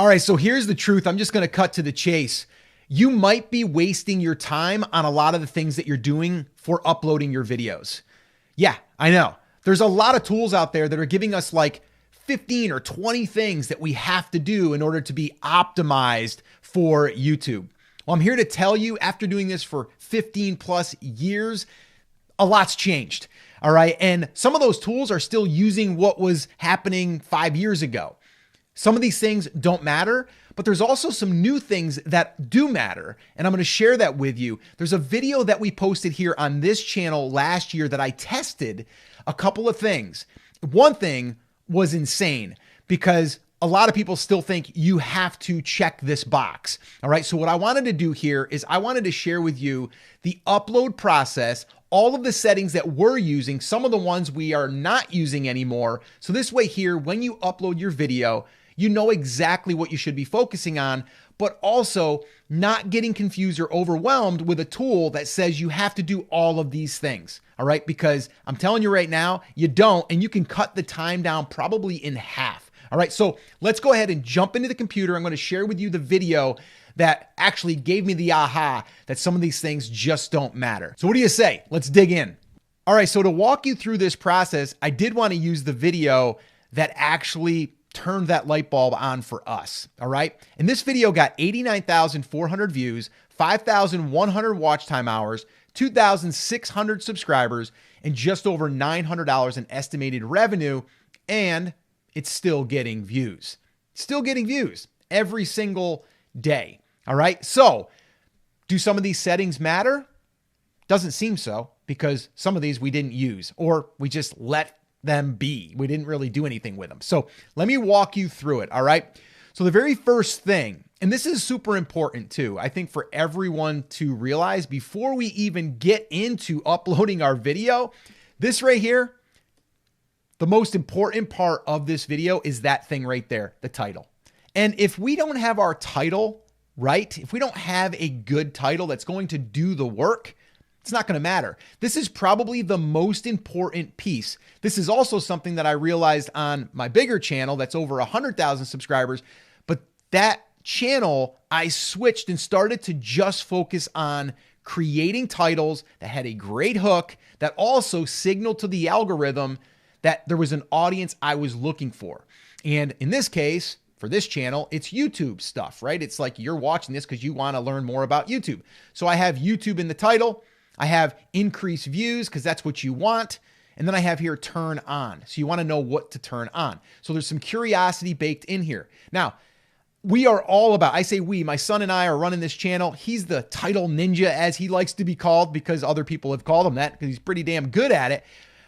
All right, so here's the truth. I'm just going to cut to the chase. You might be wasting your time on a lot of the things that you're doing for uploading your videos. Yeah, I know. There's a lot of tools out there that are giving us like 15 or 20 things that we have to do in order to be optimized for YouTube. Well, I'm here to tell you, after doing this for 15 plus years, a lot's changed. All right. And some of those tools are still using what was happening 5 years ago. Some of these things don't matter, but there's also some new things that do matter. And I'm going to share that with you. There's a video that we posted here on this channel last year that I tested a couple of things. One thing was insane because a lot of people still think you have to check this box. All right. So what I wanted to do here is I wanted to share with you the upload process, all of the settings that we're using, some of the ones we are not using anymore. So this way here, when you upload your video, you know exactly what you should be focusing on, but also not getting confused or overwhelmed with a tool that says you have to do all of these things. All right. Because I'm telling you right now, you don't, and you can cut the time down probably in half. All right. So let's go ahead and jump into the computer. I'm going to share with you the video that actually gave me the aha that some of these things just don't matter. So what do you say? Let's dig in. All right. So to walk you through this process, I did want to use the video that actually turned that light bulb on for us. All right. And this video got 89,400 views, 5,100 watch time hours, 2,600 subscribers, and just over $900 in estimated revenue. And it's still getting views. Still getting views every single day. All right. So do some of these settings matter? Doesn't seem so, because some of these we didn't use, or we just let them be. We didn't really do anything with them. So let me walk you through it. All right. So the very first thing, and this is super important too, I think for everyone to realize before we even get into uploading our video, this right here, the most important part of this video is that thing right there, the title. And if we don't have our title right, if we don't have a good title that's going to do the work, it's not going to matter. This is probably the most important piece. This is also something that I realized on my bigger channel that's over 100,000 subscribers. But that channel, I switched and started to just focus on creating titles that had a great hook that also signaled to the algorithm that there was an audience I was looking for. And in this case, for this channel, it's YouTube stuff, right? It's like you're watching this because you want to learn more about YouTube. So I have YouTube in the title. I have increased views because that's what you want. And then I have here turn on. So you want to know what to turn on. So there's some curiosity baked in here. Now, we are all about, I say we, my son and I are running this channel. He's the title ninja, as he likes to be called, because other people have called him that because he's pretty damn good at it.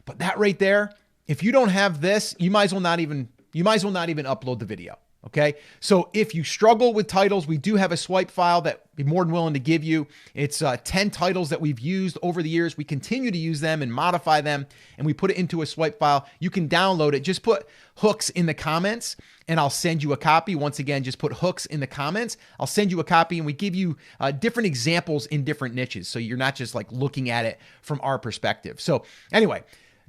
But that right there, if you don't have this, you might as well not even upload the video. Okay. So if you struggle with titles, we do have a swipe file that we'd be more than willing to give you. It's 10 titles that we've used over the years. We continue to use them and modify them, and we put it into a swipe file. You can download it. Just put hooks in the comments and I'll send you a copy. Once again, just put hooks in the comments. I'll send you a copy, and we give you different examples in different niches. So you're not just like looking at it from our perspective. So anyway,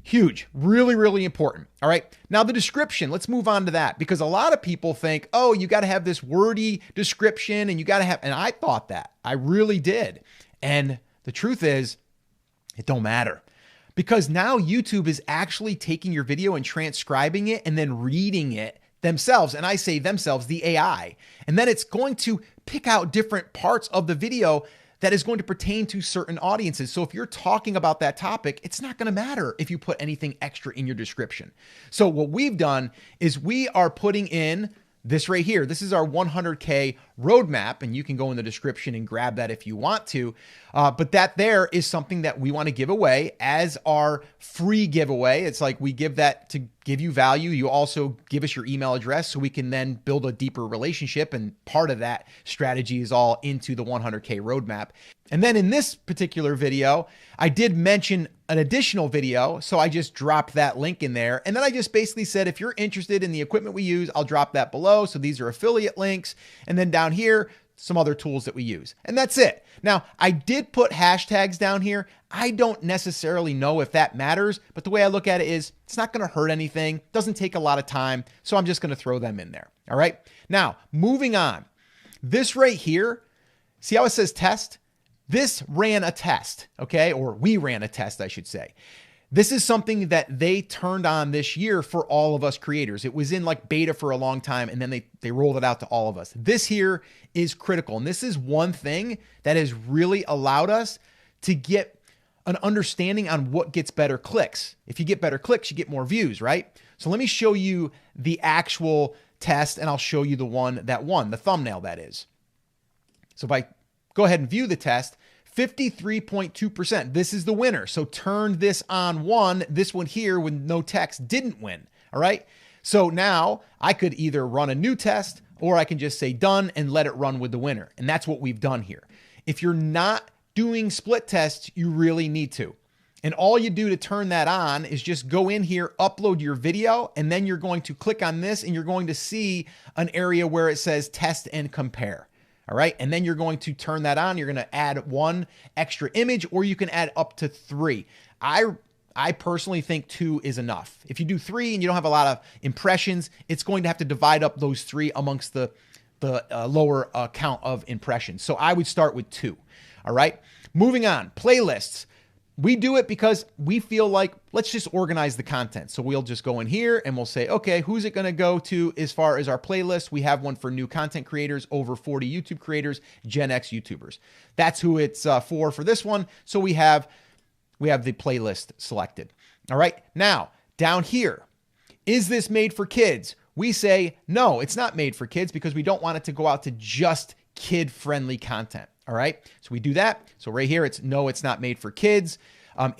huge, really, really important. All right. Now the description, let's move on to that, because a lot of people think, oh, you got to have this wordy description and you got to have, and I thought that, I really did. And the truth is it don't matter, because now YouTube is actually taking your video and transcribing it and then reading it themselves. And I say themselves, the AI, and then it's going to pick out different parts of the video that is going to pertain to certain audiences. So if you're talking about that topic, it's not going to matter if you put anything extra in your description. So what we've done is we are putting in this right here. This is our 100K roadmap, and you can go in the description and grab that if you want to. But that there is something that we want to give away as our free giveaway. It's like we give that to give you value. You also give us your email address so we can then build a deeper relationship. And part of that strategy is all into the 100K roadmap. And then in this particular video, I did mention an additional video. So I just dropped that link in there. And then I just basically said, if you're interested in the equipment we use, I'll drop that below. So these are affiliate links. And then down here, some other tools that we use. And that's it. Now, I did put hashtags down here. I don't necessarily know if that matters, but the way I look at it is it's not going to hurt anything. Doesn't take a lot of time. So I'm just going to throw them in there. All right. Now, moving on. This right here, see how it says test? This ran a test, okay? Or we ran a test, I should say. This is something that they turned on this year for all of us creators. It was in like beta for a long time, and then they rolled it out to all of us. This here is critical. And this is one thing that has really allowed us to get an understanding on what gets better clicks. If you get better clicks, you get more views, right? So let me show you the actual test, and I'll show you the one that won, the thumbnail that is. So if I go ahead and view the test, 53.2%. This is the winner. So turn this on one. This one here with no text didn't win. All right. So now I could either run a new test or I can just say done and let it run with the winner. And that's what we've done here. If you're not doing split tests, you really need to. And all you do to turn that on is just go in here, upload your video, and then you're going to click on this and you're going to see an area where it says test and compare. All right. And then you're going to turn that on. You're going to add one extra image, or you can add up to 3. I personally think 2 is enough. If you do 3 and you don't have a lot of impressions, it's going to have to divide up those 3 amongst the lower count of impressions. So I would start with 2. All right. Moving on. Playlists. We do it because we feel like let's just organize the content. So we'll just go in here and we'll say, okay, who's it going to go to as far as our playlist? We have one for new content creators, over 40 YouTube creators, Gen X YouTubers. That's who it's for this one. So we have the playlist selected. All right. Now down here, is this made for kids? We say, no, it's not made for kids because we don't want it to go out to just kid-friendly content. All right. So we do that. So right here, it's no, it's not made for kids.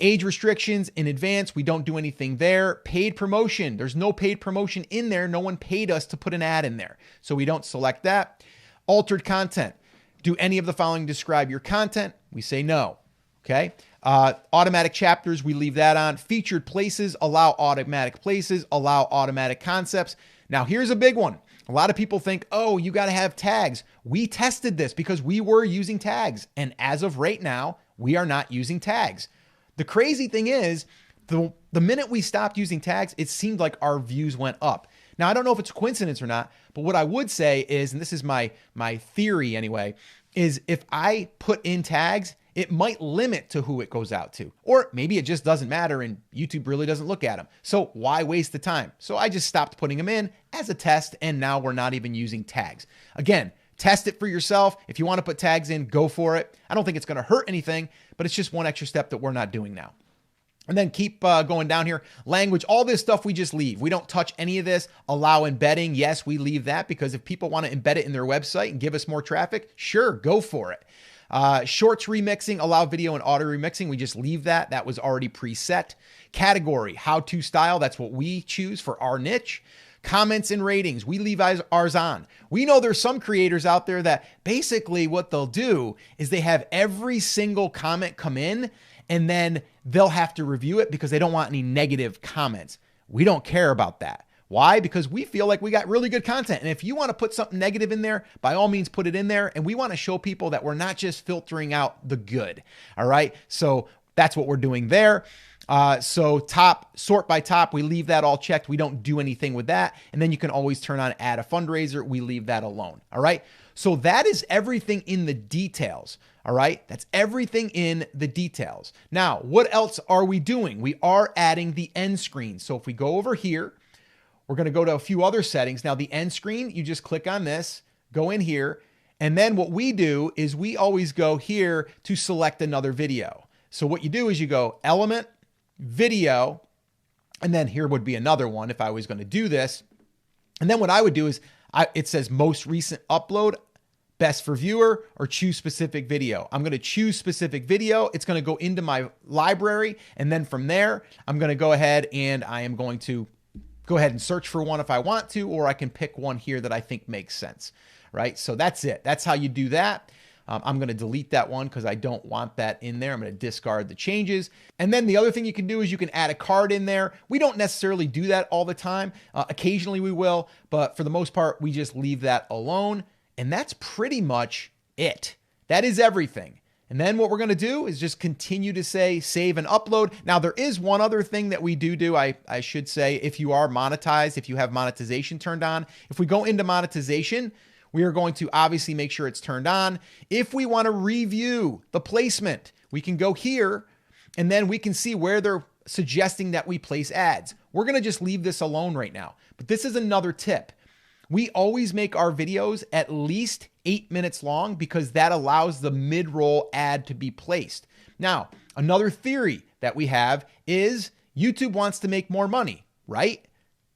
Age restrictions in advance. We don't do anything there. Paid promotion. There's no paid promotion in there. No one paid us to put an ad in there. So we don't select that. Altered content. Do any of the following describe your content? We say no. Okay. Automatic chapters. We leave that on. Featured places. Allow automatic places. Allow automatic concepts. Now here's a big one. A lot of people think, oh, you got to have tags. We tested this because we were using tags. And as of right now, we are not using tags. The crazy thing is, the minute we stopped using tags, it seemed like our views went up. Now, I don't know if it's a coincidence or not, but what I would say is, and this is my theory anyway, is if I put in tags, it might limit to who it goes out to. Or maybe it just doesn't matter and YouTube really doesn't look at them. So why waste the time? So I just stopped putting them in as a test, and now we're not even using tags. Again, test it for yourself. If you want to put tags in, go for it. I don't think it's going to hurt anything, but it's just one extra step that we're not doing now. And then keep going down here. Language, all this stuff we just leave. We don't touch any of this. Allow embedding. Yes, we leave that because if people want to embed it in their website and give us more traffic, sure, go for it. Shorts remixing, allow video and auto remixing. We just leave that. That was already preset. Category, how-to style. That's what we choose for our niche. Comments and ratings, we leave ours on. We know there's some creators out there that basically what they'll do is they have every single comment come in and then they'll have to review it because they don't want any negative comments. We don't care about that. Why? Because we feel like we got really good content. And if you want to put something negative in there, by all means, put it in there. And we want to show people that we're not just filtering out the good. All right. So that's what we're doing there. So top, sort by top, we leave that all checked. We don't do anything with that. And then you can always turn on add a fundraiser. We leave that alone. All right. So that is everything in the details. All right. That's everything in the details. Now, what else are we doing? We are adding the end screen. So if we go over here, we're going to go to a few other settings. Now the end screen, you just click on this, go in here. And then what we do is we always go here to select another video. So what you do is you go element, video, and then here would be another one if I was going to do this. And then what I would do is it says most recent upload, best for viewer, or choose specific video. I'm going to choose specific video. It's going to go into my library. And then from there, I'm going to go ahead and I am going to go ahead and search for one if I want to, or I can pick one here that I think makes sense, right? So that's it. That's how you do that. I'm going to delete that one because I don't want that in there. I'm going to discard the changes. And then the other thing you can do is you can add a card in there. We don't necessarily do that all the time. Occasionally we will, but for the most part, we just leave that alone. And that's pretty much it. That is everything. And then what we're going to do is just continue to say save and upload. Now, there is one other thing that we do. I should say, if you are monetized, if you have monetization turned on, if we go into monetization, we are going to obviously make sure it's turned on. If we want to review the placement, we can go here and then we can see where they're suggesting that we place ads. We're going to just leave this alone right now. But this is another tip. We always make our videos at least 8 minutes long because that allows the mid-roll ad to be placed. Now, another theory that we have is YouTube wants to make more money, right?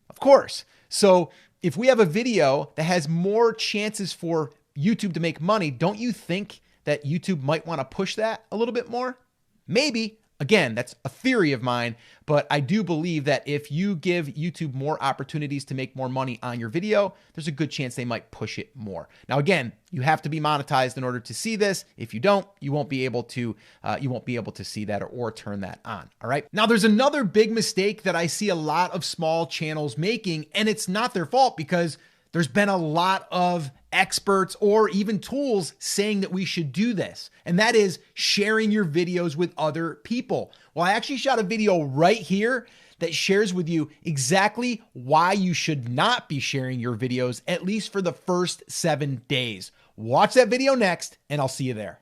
Of course. So if we have a video that has more chances for YouTube to make money, don't you think that YouTube might want to push that a little bit more? Maybe. Again, that's a theory of mine, but I do believe that if you give YouTube more opportunities to make more money on your video, there's a good chance they might push it more. Now, again, you have to be monetized in order to see this. If you don't, you won't be able to see that or turn that on. All right. Now, there's another big mistake that I see a lot of small channels making, and it's not their fault because there's been a lot of experts or even tools saying that we should do this. And that is sharing your videos with other people. Well, I actually shot a video right here that shares with you exactly why you should not be sharing your videos, at least for the first 7 days. Watch that video next, and I'll see you there.